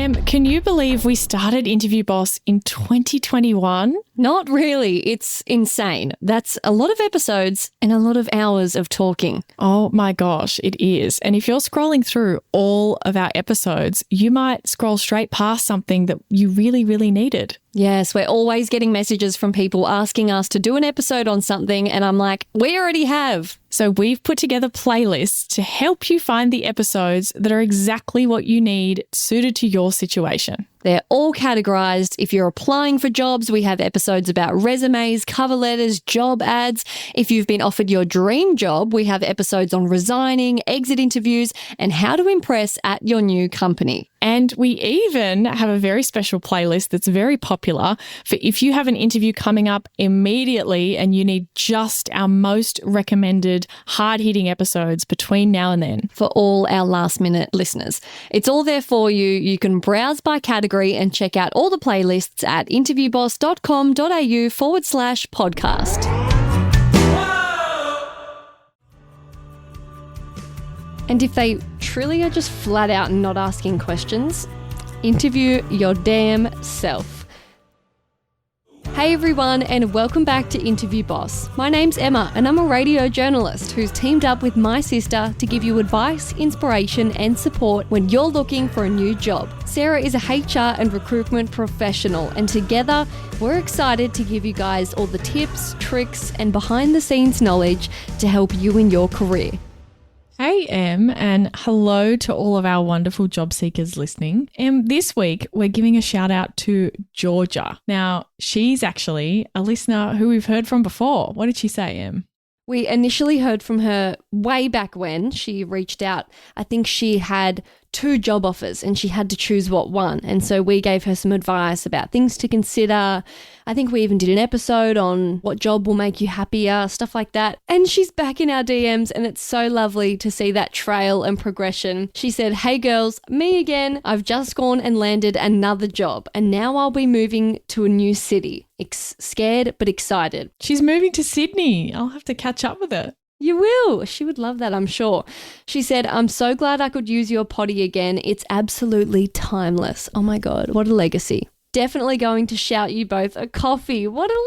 Can you believe we started Interview Boss in 2021? Not really. It's insane. That's a lot of episodes and a lot of hours of talking. Oh my gosh, it is. And if you're scrolling through all of our episodes, you might scroll straight past something that you really, really needed. Yes, we're always getting messages from people asking us to do an episode on something, and I'm like, we already have. So we've put together playlists to help you find the episodes that are exactly what you need, suited to your situation. They're all categorized. If you're applying for jobs, we have episodes about resumes, cover letters, job ads. If you've been offered your dream job, we have episodes on resigning, exit interviews, and how to impress at your new company. And we even have a very special playlist that's very popular for if you have an interview coming up immediately and you need just our most recommended hard-hitting episodes between now and then. For all our last-minute listeners. It's all there for you. You can browse by category and check out all the playlists at interviewboss.com.au/podcast. And if they truly are just flat out not asking questions, interview your damn self. Hey everyone, and welcome back to Interview Boss. My name's Emma, and I'm a radio journalist who's teamed up with my sister to give you advice, inspiration, and support when you're looking for a new job. Sarah is a HR and recruitment professional, and together we're excited to give you guys all the tips, tricks, and behind-the-scenes knowledge to help you in your career. Hey, Em, and hello to all of our wonderful job seekers listening. Em, this week we're giving a shout out to Georgia. Now, she's actually a listener who we've heard from before. What did she say, Em? We initially heard from her way back when she reached out. I think she had 2 job offers and she had to choose what one. And so we gave her some advice about things to consider. I think we even did an episode on what job will make you happier, stuff like that. And she's back in our DMs and it's so lovely to see that trail and progression. She said, "Hey girls, me again. I've just gone and landed another job and now I'll be moving to a new city. Scared but excited." She's moving to Sydney. I'll have to catch up with her. You will. She would love that, I'm sure. She said, "I'm so glad I could use your poddy again. It's absolutely timeless." Oh my God, what a legacy. Definitely going to shout you both a coffee. What a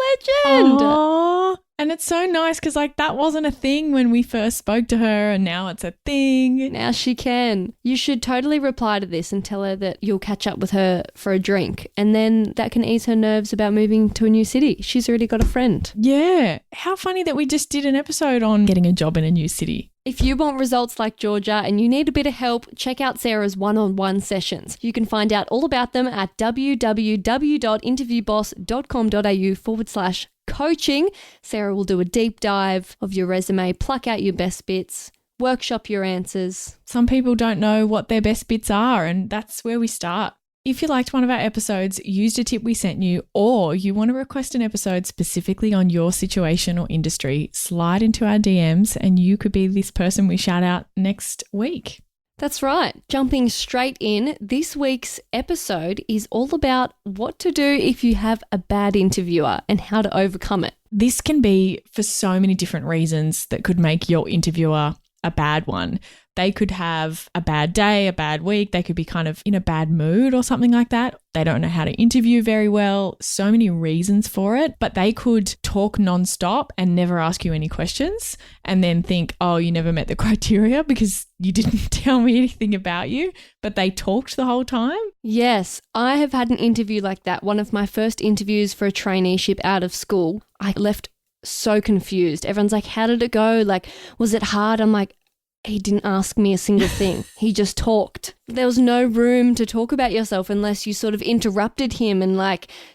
legend. Aww. And it's so nice because that wasn't a thing when we first spoke to her and now it's a thing. Now she can. You should totally reply to this and tell her that you'll catch up with her for a drink and then that can ease her nerves about moving to a new city. She's already got a friend. Yeah. How funny that we just did an episode on getting a job in a new city. If you want results like Georgia and you need a bit of help, check out Sarah's one-on-one sessions. You can find out all about them at www.interviewboss.com.au/coaching. Sarah will do a deep dive of your resume, pluck out your best bits, workshop your answers. Some people don't know what their best bits are, and that's where we start. If you liked one of our episodes, used a tip we sent you, or you want to request an episode specifically on your situation or industry, slide into our DMs and you could be this person we shout out next week. That's right. Jumping straight in, this week's episode is all about what to do if you have a bad interviewer and how to overcome it. This can be for so many different reasons that could make your interviewer a bad one. They could have a bad day, a bad week. They could be kind of in a bad mood or something like that. They don't know how to interview very well. So many reasons for it, but they could talk nonstop and never ask you any questions and then think, oh, you never met the criteria because you didn't tell me anything about you, but they talked the whole time. Yes, I have had an interview like that. One of my first interviews for a traineeship out of school. I left so confused. Everyone's like, how did it go? Like, was it hard? I'm like, he didn't ask me a single thing. He just talked. There was no room to talk about yourself unless you sort of interrupted him and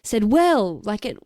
said, well, it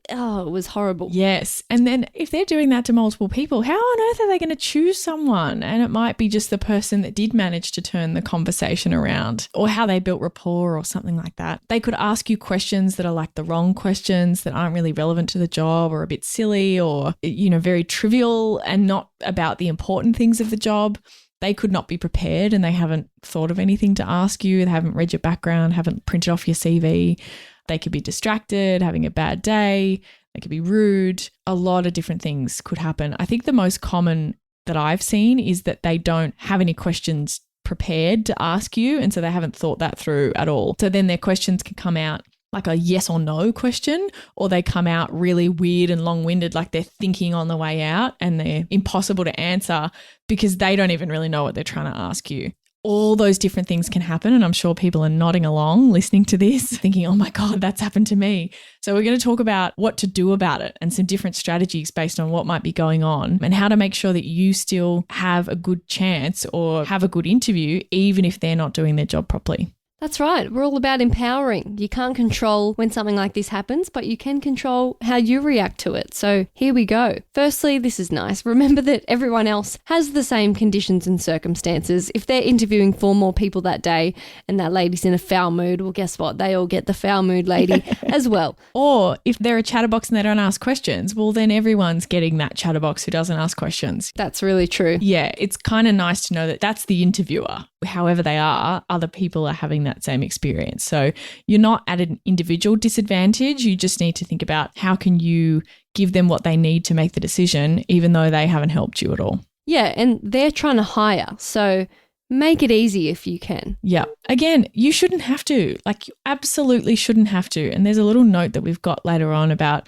was horrible. Yes. And then if they're doing that to multiple people, how on earth are they going to choose someone? And it might be just the person that did manage to turn the conversation around or how they built rapport or something like that. They could ask you questions that are the wrong questions that aren't really relevant to the job or a bit silly or, very trivial and not about the important things of the job. They could not be prepared and they haven't thought of anything to ask you. They haven't read your background, haven't printed off your CV. They could be distracted, having a bad day. They could be rude. A lot of different things could happen. I think the most common that I've seen is that they don't have any questions prepared to ask you, and so they haven't thought that through at all. So then their questions can come out like a yes or no question, or they come out really weird and long-winded, like they're thinking on the way out and they're impossible to answer because they don't even really know what they're trying to ask you. All those different things can happen, and I'm sure people are nodding along listening to this thinking, oh my God, that's happened to me. So we're going to talk about what to do about it and some different strategies based on what might be going on and how to make sure that you still have a good chance or have a good interview even if they're not doing their job properly. That's right. We're all about empowering. You can't control when something like this happens, but you can control how you react to it. So here we go. Firstly, this is nice. Remember that everyone else has the same conditions and circumstances. If they're interviewing 4 more people that day and that lady's in a foul mood, well, guess what? They all get the foul mood lady as well. Or if they're a chatterbox and they don't ask questions, well, then everyone's getting that chatterbox who doesn't ask questions. That's really true. Yeah, it's kind of nice to know that that's the interviewer. However they are, other people are having that same experience. So you're not at an individual disadvantage. You just need to think about how can you give them what they need to make the decision, even though they haven't helped you at all. Yeah, and they're trying to hire. So make it easy if you can. Yeah. Again, you shouldn't have to. Like, you absolutely shouldn't have to. And there's a little note that we've got later on about,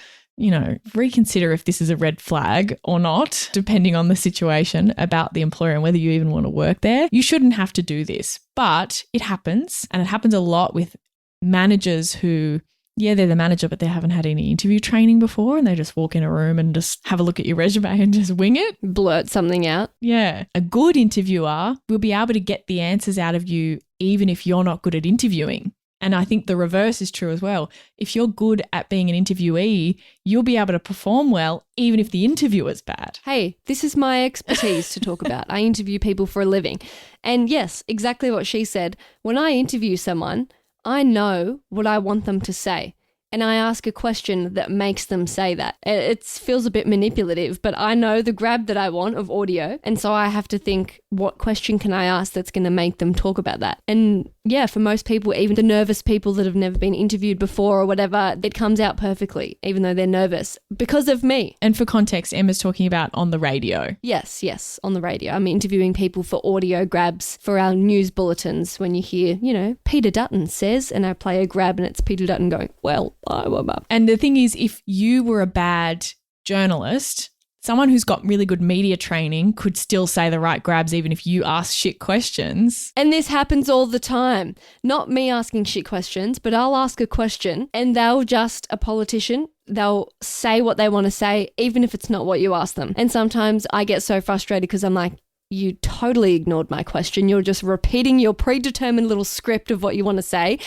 reconsider if this is a red flag or not, depending on the situation about the employer and whether you even want to work there. You shouldn't have to do this, but it happens. And it happens a lot with managers who, they're the manager, but they haven't had any interview training before and they just walk in a room and just have a look at your resume and just wing it. Blurt something out. Yeah. A good interviewer will be able to get the answers out of you even if you're not good at interviewing. And I think the reverse is true as well. If you're good at being an interviewee, you'll be able to perform well even if the interviewer's bad. Hey, this is my expertise to talk about. I interview people for a living. And yes, exactly what she said. When I interview someone, I know what I want them to say. And I ask a question that makes them say that. It feels a bit manipulative, but I know the grab that I want of audio. And so I have to think, what question can I ask that's going to make them talk about that? And yeah, for most people, even the nervous people that have never been interviewed before or whatever, it comes out perfectly, even though they're nervous because of me. And for context, Emma's talking about on the radio. Yes, on the radio. I'm interviewing people for audio grabs for our news bulletins when you hear, Peter Dutton says, and I play a grab and it's Peter Dutton going, well, I warm up. And the thing is, if you were a bad journalist, someone who's got really good media training could still say the right grabs even if you ask shit questions. And this happens all the time. Not me asking shit questions, but I'll ask a question and they'll just, a politician, they'll say what they want to say even if it's not what you ask them. And sometimes I get so frustrated because I'm like, you totally ignored my question. You're just repeating your predetermined little script of what you want to say.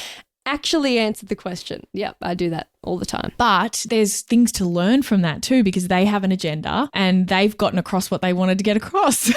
Actually answer the question. Yep, I do that all the time. But there's things to learn from that too because they have an agenda and they've gotten across what they wanted to get across.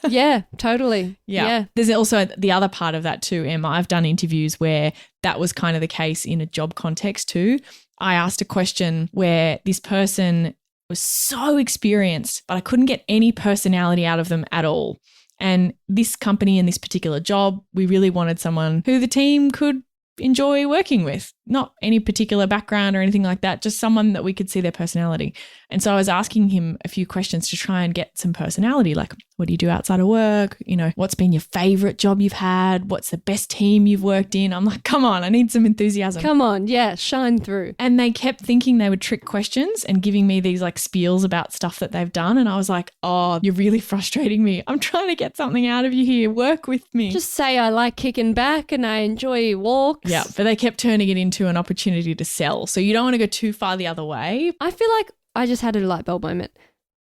Yeah, totally. Yeah. There's also the other part of that too, Emma. I've done interviews where that was kind of the case in a job context too. I asked a question where this person was so experienced, but I couldn't get any personality out of them at all. And this company and this particular job, we really wanted someone who the team could enjoy working with, not any particular background or anything like that, just someone that we could see their personality. And so I was asking him a few questions to try and get some personality, like what do you do outside of work? What's been your favorite job you've had? What's the best team you've worked in? I'm like, come on, I need some enthusiasm. Come on, yeah, shine through. And they kept thinking they would trick questions and giving me these like spiels about stuff that they've done. And I was like, oh, you're really frustrating me. I'm trying to get something out of you here. Work with me. Just say I like kicking back and I enjoy walks. Yeah, but they kept turning it into an opportunity to sell. So you don't want to go too far the other way. I feel like I just had a light bulb moment.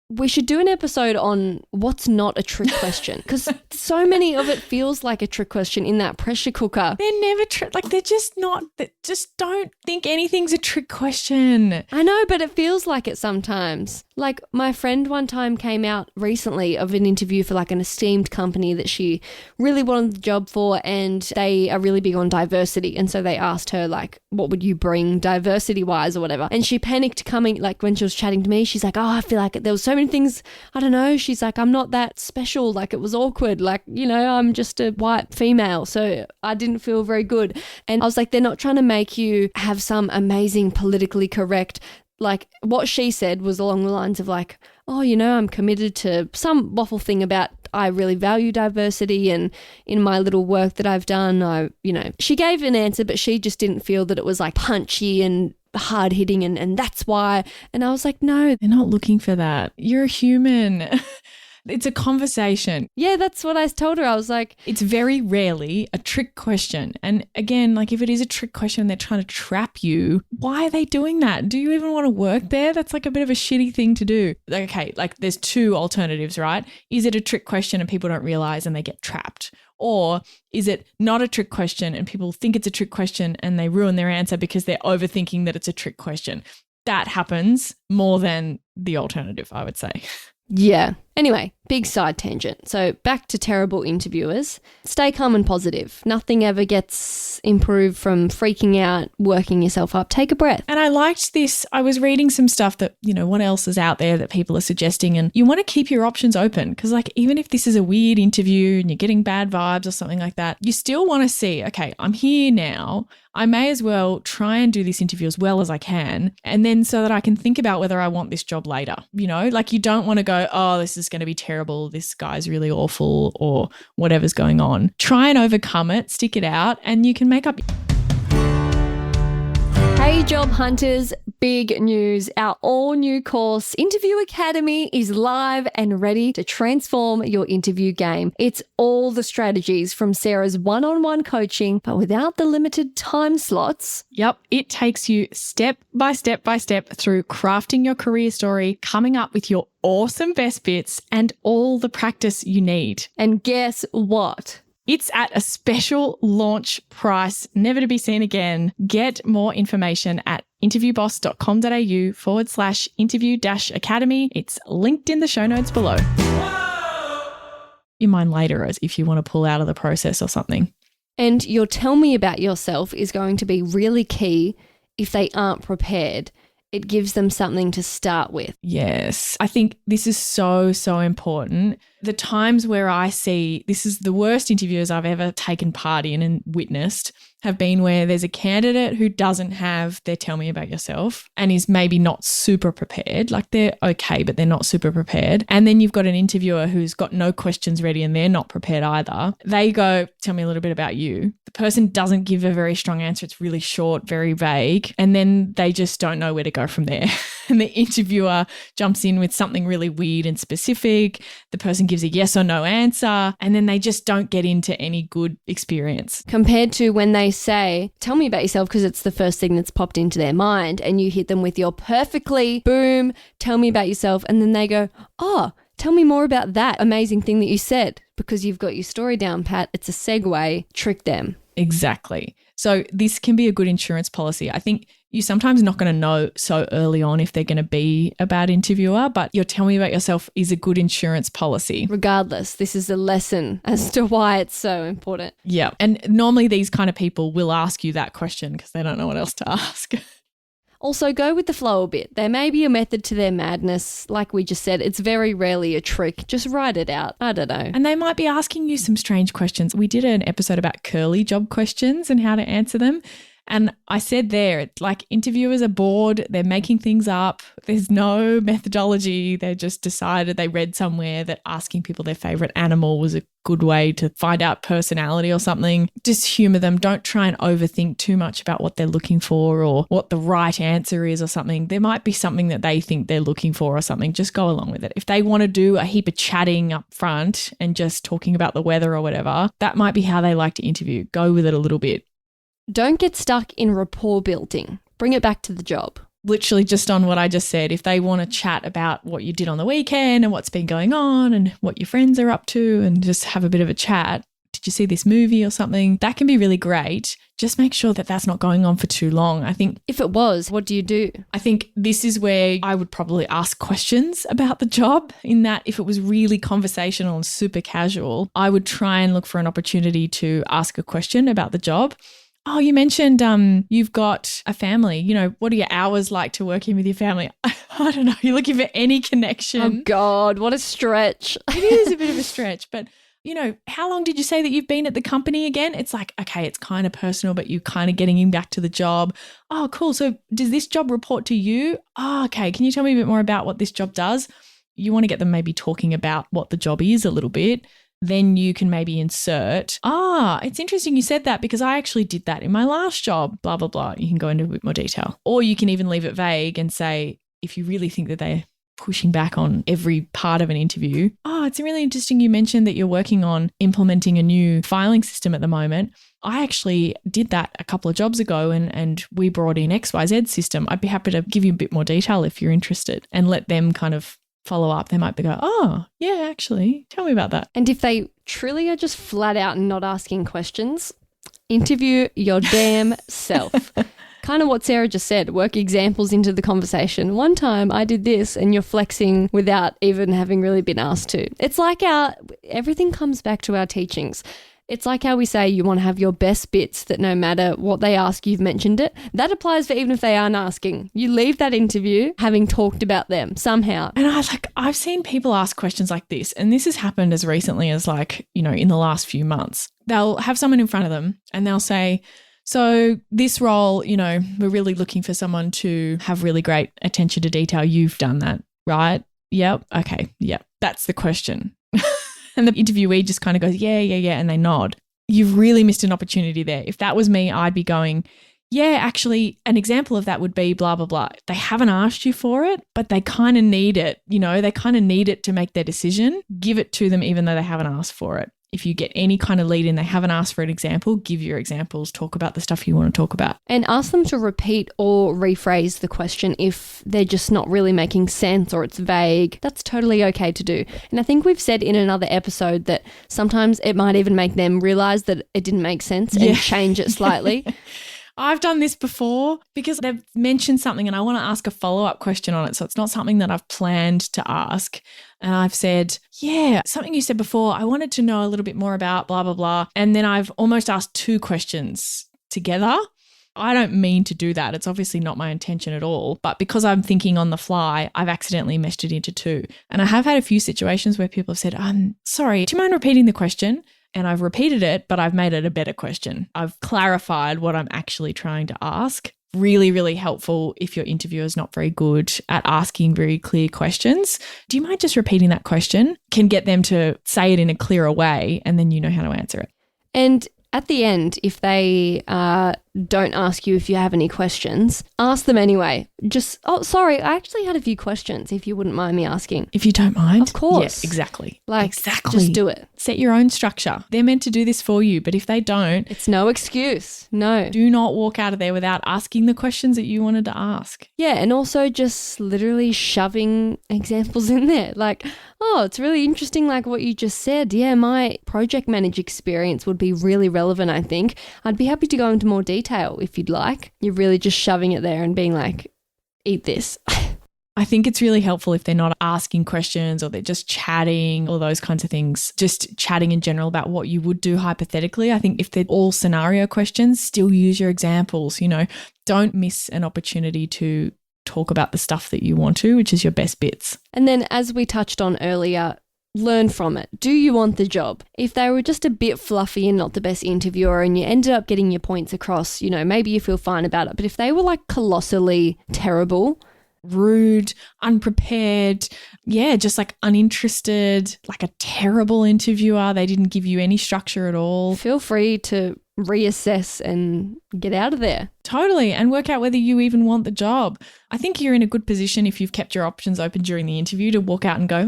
We should do an episode on what's not a trick question because so many of it feels like a trick question in that pressure cooker. They're never they're just not, just don't think anything's a trick question. I know, but it feels like it sometimes. Like my friend one time came out recently of an interview for like an esteemed company that she really wanted the job for and they are really big on diversity. And so they asked her like, what would you bring diversity wise or whatever? And she panicked coming, like when she was chatting to me, she's like, oh, I feel like there was so many things, I don't know. She's like, I'm not that special. Like it was awkward. Like, I'm just a white female. So I didn't feel very good. And I was like, they're not trying to make you have some amazing politically correct. Like what she said was along the lines of like, oh, I'm committed to some waffle thing about I really value diversity, and in my little work that I've done, she gave an answer, but she just didn't feel that it was like punchy and hard hitting and that's why. And I was like, no, they're not looking for that. You're a human. It's a conversation. Yeah, that's what I told her. I was like, it's very rarely a trick question. And again, like if it is a trick question and they're trying to trap you, why are they doing that? Do you even want to work there? That's like a bit of a shitty thing to do. Okay, like there's two alternatives, right? Is it a trick question and people don't realize and they get trapped? Or is it not a trick question and people think it's a trick question and they ruin their answer because they're overthinking that it's a trick question? That happens more than the alternative, I would say. Yeah. Anyway, big side tangent. So back to terrible interviewers. Stay calm and positive. Nothing ever gets improved from freaking out, working yourself up. Take a breath. And I liked this. I was reading some stuff that, what else is out there that people are suggesting, and you want to keep your options open because like even if this is a weird interview and you're getting bad vibes or something like that, you still want to see, okay, I'm here now. I may as well try and do this interview as well as I can. And then so that I can think about whether I want this job later, like you don't want to go, oh, this is going to be terrible. This guy's really awful or whatever's going on. Try and overcome it, stick it out, and you can make up. Hey job hunters, big news. Our all new course, Interview Academy, is live and ready to transform your interview game. It's all the strategies from Sarah's one-on-one coaching, but without the limited time slots. Yep, it takes you step by step through crafting your career story, coming up with your awesome best bits, and all the practice you need. And guess what? It's at a special launch price, never to be seen again. Get more information at interviewboss.com.au/interview-academy. It's linked in the show notes below. You mind later as if you want to pull out of the process or something. And your tell me about yourself is going to be really key if they aren't prepared. It gives them something to start with. Yes. I think this is so, so important. The times where I see, this is the worst interviews I've ever taken part in and witnessed, have been where there's a candidate who doesn't have their tell me about yourself and is maybe not super prepared. Like they're okay, but they're not super prepared. And then you've got an interviewer who's got no questions ready and they're not prepared either. They go, tell me a little bit about you. The person doesn't give a very strong answer. It's really short, very vague. And then they just don't know where to go from there. And the interviewer jumps in with something really weird and specific. The person gives a yes or no answer. And then they just don't get into any good experience. Compared to when they say, tell me about yourself, because it's the first thing that's popped into their mind, and you hit them with your perfectly, boom, tell me about yourself. And then they go, oh, tell me more about that amazing thing that you said, because you've got your story down pat. It's a segue. Trick them. Exactly. So this can be a good insurance policy. I think you're sometimes not going to know so early on if they're going to be a bad interviewer, but your tell me about yourself is a good insurance policy. Regardless, this is a lesson as to why it's so important. Yeah. And normally these kind of people will ask you that question because they don't know what else to ask. Also, go with the flow a bit. There may be a method to their madness. Like we just said, it's very rarely a trick. Just write it out. I don't know. And they might be asking you some strange questions. We did an episode about curly job questions and how to answer them. And I said there, it's like interviewers are bored. They're making things up. There's no methodology. They just decided, they read somewhere that asking people their favorite animal was a good way to find out personality or something. Just humor them. Don't try and overthink too much about what they're looking for or what the right answer is or something. There might be something that they think they're looking for or something. Just go along with it. If they want to do a heap of chatting up front and just talking about the weather or whatever, that might be how they like to interview. Go with it a little bit. Don't get stuck in rapport building. Bring it back to the job. Literally just on what I just said, if they want to chat about what you did on the weekend and what's been going on and what your friends are up to and just have a bit of a chat. Did you see this movie or something? That can be really great. Just make sure that that's not going on for too long. I think if it was, what do you do? I think this is where I would probably ask questions about the job, in that if it was really conversational and super casual, I would try and look for an opportunity to ask a question about the job. Oh, you mentioned you've got a family. What are your hours like to work in with your family? I don't know. You're looking for any connection. Oh, God, what a stretch. It is a bit of a stretch. But, how long did you say that you've been at the company again? It's like, okay, it's kind of personal, but you're kind of getting him back to the job. Oh, cool. So does this job report to you? Oh, okay. Can you tell me a bit more about what this job does? you want to get them maybe talking about what the job is a little bit. Then you can maybe insert, it's interesting you said that because I actually did that in my last job, blah, blah, blah. You can go into a bit more detail. Or you can even leave it vague and say, if you really think that they're pushing back on every part of an interview, it's really interesting you mentioned that you're working on implementing a new filing system at the moment. I actually did that a couple of jobs ago and we brought in XYZ system. I'd be happy to give you a bit more detail if you're interested and let them kind of follow up. They might be go, yeah, actually, tell me about that. And if they truly are just flat out not asking questions, interview your damn self. Kind of what Sarah just said, work examples into the conversation. One time I did this and you're flexing without even having really been asked to. It's like everything comes back to our teachings. It's like how we say you want to have your best bits that no matter what they ask, you've mentioned it. That applies for even if they aren't asking. You leave that interview having talked about them somehow. And I've seen people ask questions like this, and this has happened as recently as in the last few months. They'll have someone in front of them and they'll say, so this role, we're really looking for someone to have really great attention to detail. You've done that, right? Yep. Okay. Yep. That's the question. And the interviewee just kind of goes, yeah, and they nod. You've really missed an opportunity there. If that was me, I'd be going, yeah, actually, an example of that would be blah, blah, blah. They haven't asked you for it, but they kind of need it. They kind of need it to make their decision. Give it to them even though they haven't asked for it. If you get any kind of lead in, they haven't asked for an example, give your examples, talk about the stuff you want to talk about. And ask them to repeat or rephrase the question if they're just not really making sense or it's vague. That's totally okay to do. And I think we've said in another episode that sometimes it might even make them realize that it didn't make sense and change it slightly. I've done this before because they've mentioned something and I want to ask a follow-up question on it. So it's not something that I've planned to ask. And I've said, yeah, something you said before, I wanted to know a little bit more about blah, blah, blah. And then I've almost asked two questions together. I don't mean to do that. It's obviously not my intention at all. But because I'm thinking on the fly, I've accidentally meshed it into two. And I have had a few situations where people have said, sorry, do you mind repeating the question? And I've repeated it, but I've made it a better question. I've clarified what I'm actually trying to ask. Really, really helpful if your interviewer is not very good at asking very clear questions. Do you mind just repeating that question? Can get them to say it in a clearer way and then you know how to answer it. And at the end, if they don't ask you if you have any questions, ask them anyway. Just, sorry, I actually had a few questions if you wouldn't mind me asking. If you don't mind? Of course. Yes, exactly. Exactly. Just do it. Set your own structure. They're meant to do this for you, but if they don't, it's no excuse. No. Do not walk out of there without asking the questions that you wanted to ask. Yeah, and also just literally shoving examples in there. It's really interesting what you just said. Yeah, my project manager experience would be really relevant, I think. I'd be happy to go into more detail if you'd like. You're really just shoving it there and being like, eat this. I think it's really helpful if they're not asking questions or they're just chatting or those kinds of things, just chatting in general about what you would do hypothetically. I think if they're all scenario questions, still use your examples, don't miss an opportunity to talk about the stuff that you want to, which is your best bits. And then as we touched on earlier, learn from it. Do you want the job? If they were just a bit fluffy and not the best interviewer and you ended up getting your points across, maybe you feel fine about it. But if they were colossally terrible, rude, unprepared, just uninterested, a terrible interviewer, they didn't give you any structure at all, feel free to reassess and get out of there. Totally. And work out whether you even want the job. I think you're in a good position if you've kept your options open during the interview to walk out and go,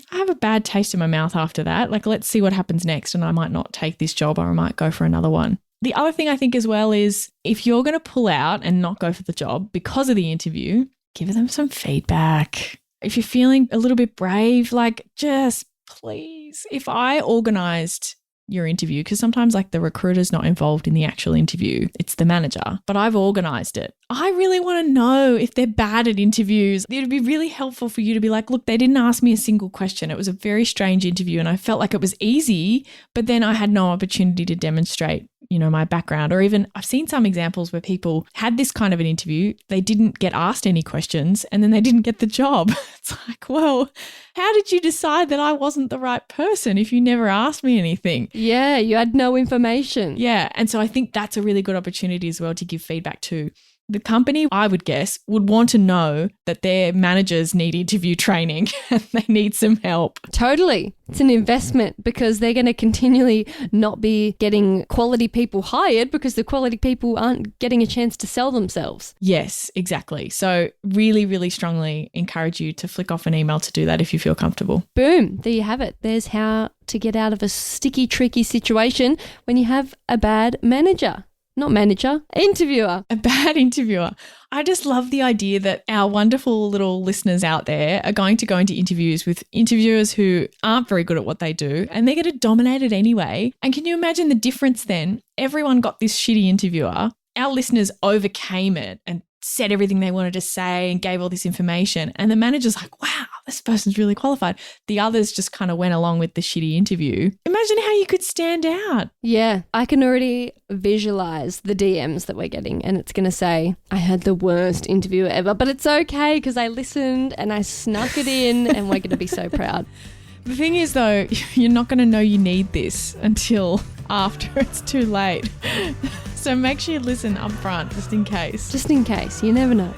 I have a bad taste in my mouth after that. Let's see what happens next. And I might not take this job or I might go for another one. The other thing I think as well is if you're going to pull out and not go for the job because of the interview, give them some feedback. If you're feeling a little bit brave, just please, if I organised your interview, because sometimes the recruiter's not involved in the actual interview, it's the manager, but I've organised it. I really want to know if they're bad at interviews. It would be really helpful for you to be like, look, they didn't ask me a single question. It was a very strange interview and I felt like it was easy, but then I had no opportunity to demonstrate my background. Or even I've seen some examples where people had this kind of an interview, they didn't get asked any questions and then they didn't get the job. It's well, how did you decide that I wasn't the right person if you never asked me anything? Yeah, you had no information. Yeah. And so I think that's a really good opportunity as well to give feedback to. The company, I would guess, would want to know that their managers need interview training and they need some help. Totally. It's an investment because they're going to continually not be getting quality people hired because the quality people aren't getting a chance to sell themselves. Yes, exactly. So really, really strongly encourage you to flick off an email to do that if you feel comfortable. Boom. There you have it. There's how to get out of a sticky, tricky situation when you have a bad manager. Not manager, interviewer. A bad interviewer. I just love the idea that our wonderful little listeners out there are going to go into interviews with interviewers who aren't very good at what they do and they're going to dominate it anyway. And can you imagine the difference then? Everyone got this shitty interviewer. Our listeners overcame it and said everything they wanted to say and gave all this information. And the manager's like, wow, this person's really qualified. The others just kind of went along with the shitty interview. Imagine how you could stand out. Yeah, I can already visualize the DMs that we're getting and it's going to say, I had the worst interview ever, but it's okay because I listened and I snuck it in and we're going to be so proud. The thing is though, you're not going to know you need this until after it's too late. So make sure you listen up front just in case. Just in case, you never know.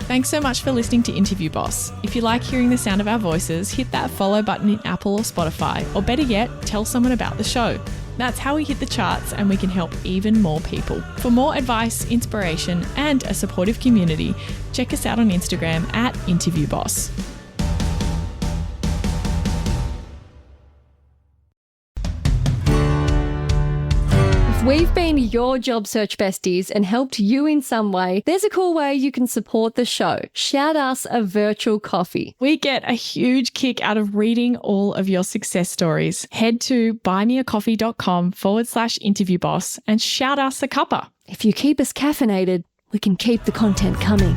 Thanks so much for listening to Interview Boss. If you like hearing the sound of our voices, hit that follow button in Apple or Spotify, or better yet, tell someone about the show. That's how we hit the charts and we can help even more people. For more advice, inspiration, and a supportive community, check us out on Instagram at InterviewBoss. If we've been your job search besties and helped you in some way, there's a cool way you can support the show. Shout us a virtual coffee. We get a huge kick out of reading all of your success stories. Head to buymeacoffee.com/interviewboss and shout us a cuppa. If you keep us caffeinated, we can keep the content coming.